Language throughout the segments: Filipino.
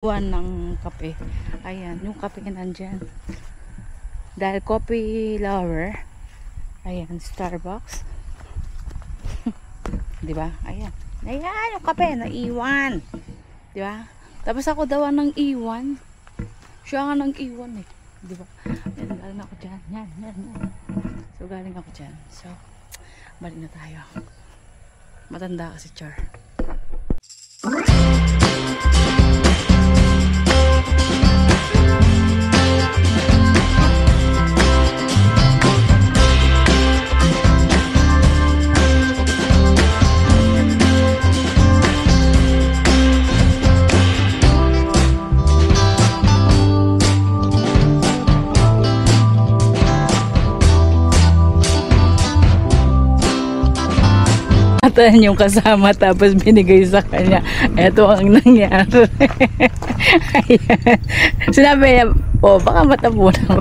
Buwan ng kape. Ayan, yung kape nandyan. Dahil coffee lover. Ayan, Starbucks. Diba? Ayan. Ayan, yung kape, naiwan. Diba? Tapos ako daw ng iwan. Siya nga ng iwan eh. Diba? Ayan, galing ako dyan. Yan. So, galing ako dyan. So, balik na tayo. Matanda kasi Char. Atan yung kasama tapos binigay sa kanya. Ito ang nangyari. Ayan. Sinabi niya, oh baka matapunan ko.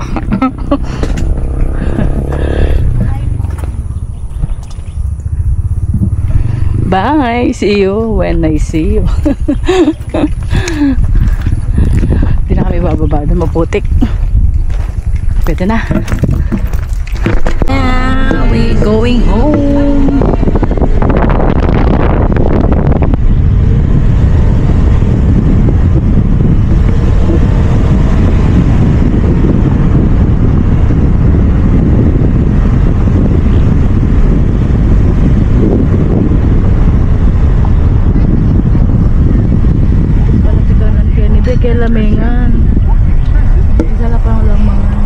Bye! See you when I see you. Hindi na kami bababa doon, maputik. Pwede na. Now we going home. Lamingan. Isa lang pang lamangan.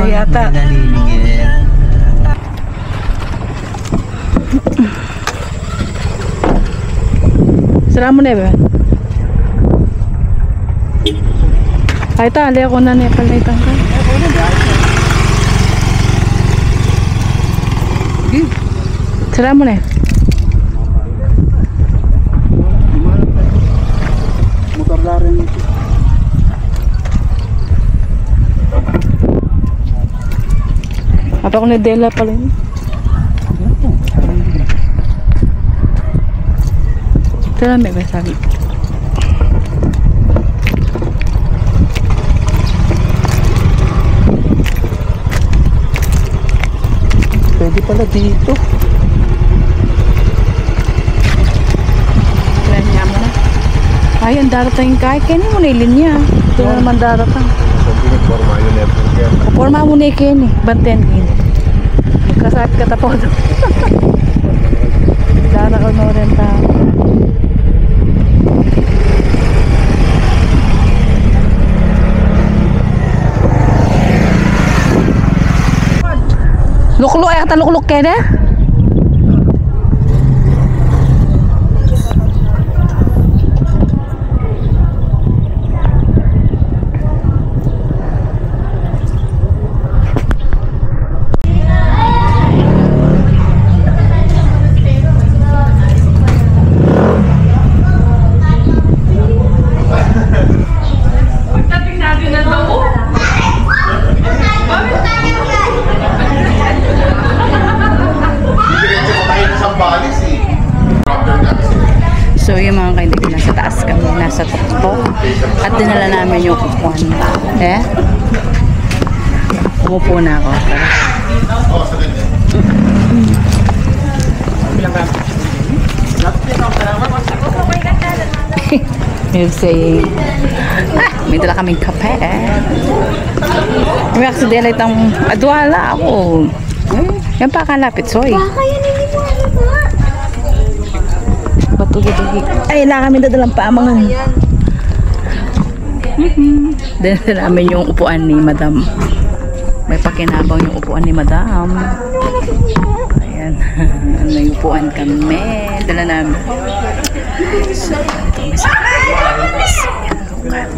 Yata. Salamat na ba? Ay tali ako na niya palitan ka. Salamat na. Motor larin ito. Apa ko ni Dela pala yun? Ito lang may basabi. Pwede pala dito. Kaya niya mo na. Ay, ang daratang kahit kaya mo na ilinya. Ito na naman daratang. Forma mo na ikin eh. Banten kin. Magkasakit ka tapos. Dara ka na rin tao. Lukluk eh. Kata lukluk kaya na. So yung mga kaibigan, nasa taas kami, nasa tuktok at dinala namin yung upuan. Eh? Umupo na ako. You're saying, may dala kaming kape eh. May aksidela itang adwala ako. Yan pa kalapit, soy. Ay, lang kami dadalang paamangan. Dala namin yung upuan ni Madam. May pakinabang yung upuan ni Madam. Ayan. upuan kami. Dala namin. So, ito kami sa lugar.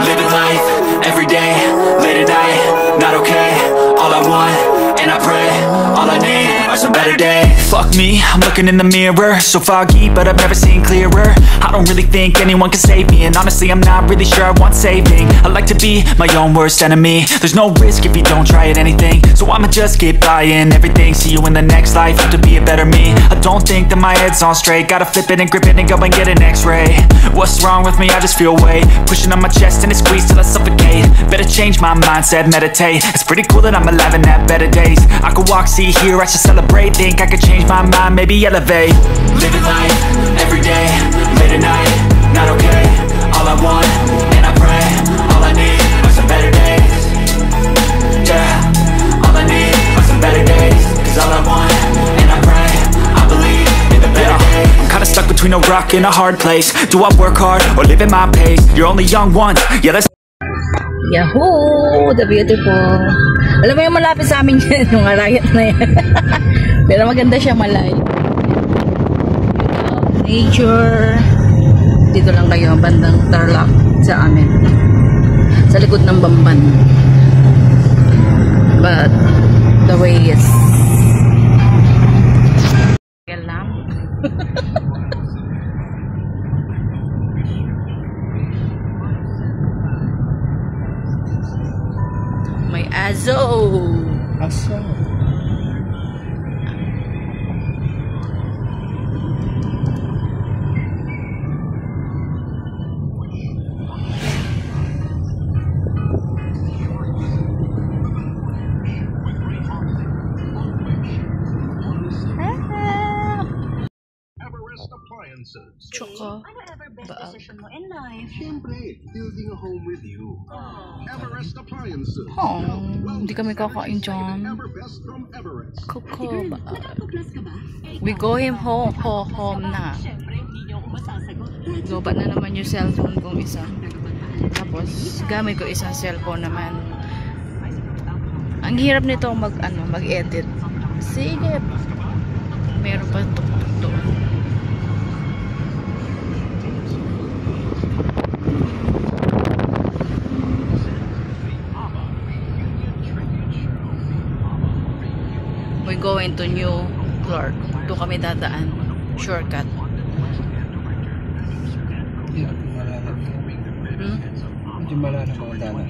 Living life, everyday, late at night, not okay. All I want, and I pray, all I need are some better days. Fuck me, I'm looking in the mirror, so foggy, but I've never seen clearer. I don't really think anyone can save me, and honestly I'm not really sure I want saving. I like to be my own worst enemy. There's no risk if you don't try at anything, so I'ma just keep buying everything. See you in the next life, have to be a better me. I don't think that my head's on straight, gotta flip it and grip it and go and get an x-ray. What's wrong with me? I just feel weight pushing on my chest and it squeezes till I suffocate. Better change my mindset, meditate. It's pretty cool that I'm alive and have better days. I could walk, see, hear, I should celebrate. Think I could change my mind, maybe elevate. Living life, everyday, late at night, not okay. All I want, and I pray, all I need are some better days. Yeah, all I need are some better days. Cause all I want, and I pray, I believe in the better days. I'm kinda stuck between a rock and a hard place. Do I work hard, or live at my pace? You're only young once, yeah that's... Yahoo! The beautiful. Alam mo yung malapit sa amin yan, yung arayat na yan. Pero maganda siya, malay. Nature. Dito lang kayo, bandang Tarlac sa amin. Sa likod ng Bamban. But, the way is... Kaya lang. May aso. Aso. Tsaka building a home with you. Everest Appliances. Oh, hindi kami kakain dyan. Coco ba? We go home na. Gobat na naman yung cellphone kong isa. Tapos, gamit ko isang cellphone naman. Ang hirap nito mag-edit. Sige. Meron pa tuktok doon. We're going to New Clark. Doon kami dadaan. Shortcut. Medyo malalim ang daan.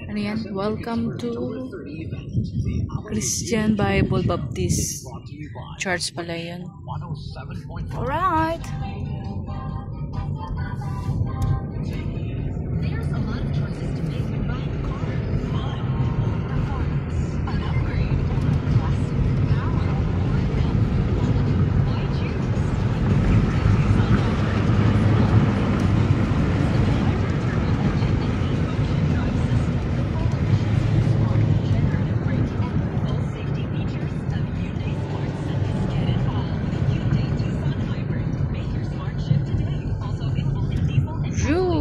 Ano yan? Welcome to Christian Bible Baptist Church pala yan. Alright.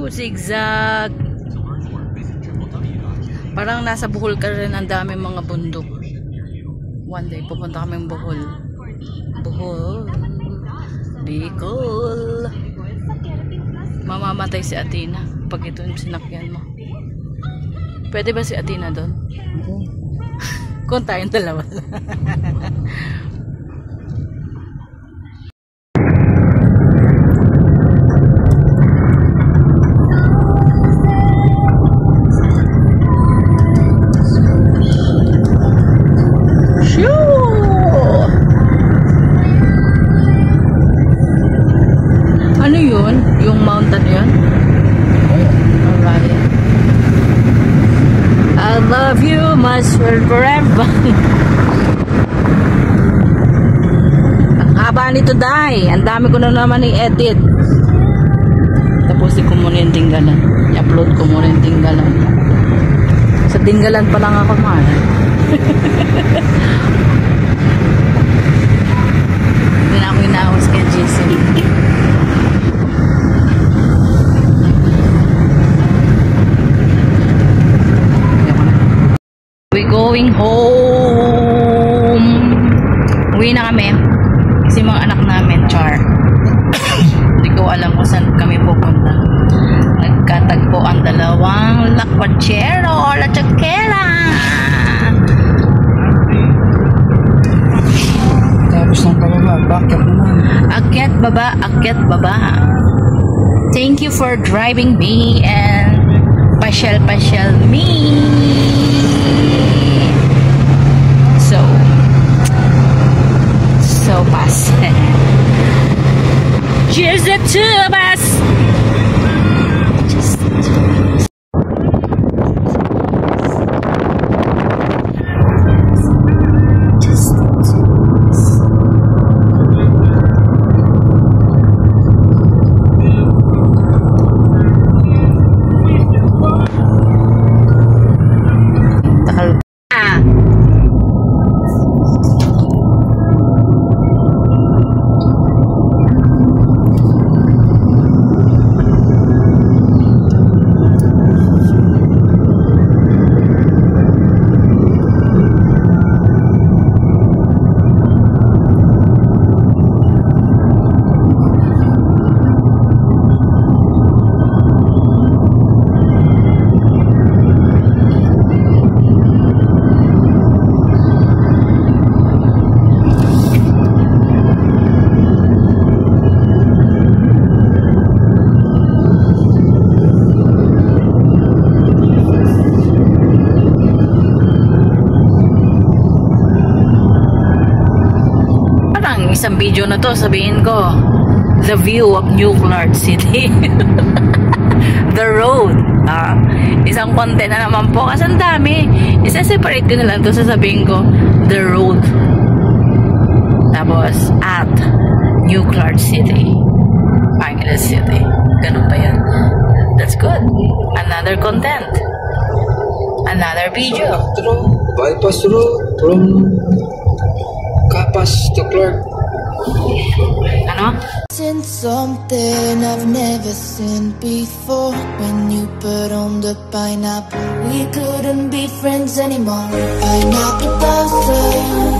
Zigzag. Parang nasa Bohol ka rin, ang dami mga bundok. One day pupunta kami ng Bohol. Bohol. Bicol. Mamamatay si Athena pag ito yung sinakyan mo. Pwede ba si Athena doon? Kung tayong dalawa. Love you, must forever. Ang haba nito, Day. Ang dami ko na naman i-edit. Tapusin ko muna yung Tinggalan. I-upload ko muna yung Tinggalan. Sa Tinggalan pa lang ako, man. going home. Uwi na kami. Kasi mga anak namin, char. Hindi ko alam kung saan kami pupunta. Nagkatagpo ang dalawang lakwachero, lachakera. Tapos ng pababa, bakit naman? Akyat baba, akyat baba. Thank you for driving me and pasyal me. So pass. Cheers the two of us. Just the two of us. Just the two of us. Takal. Isang video na to, sabihin ko, the view of New Clark City. The road. Isang content na naman po. Kasi ang dami. Isa-separate ko na lang to, sasabihin ko, the road. Tapos, at New Clark City. Angeles City. Ganun pa yan. That's good. Another content. Another video. Bypass road from Capas to Clark. Ano? Seen something I've never seen before. When you put on the pineapple, we couldn't be friends anymore. Pineapple blossom.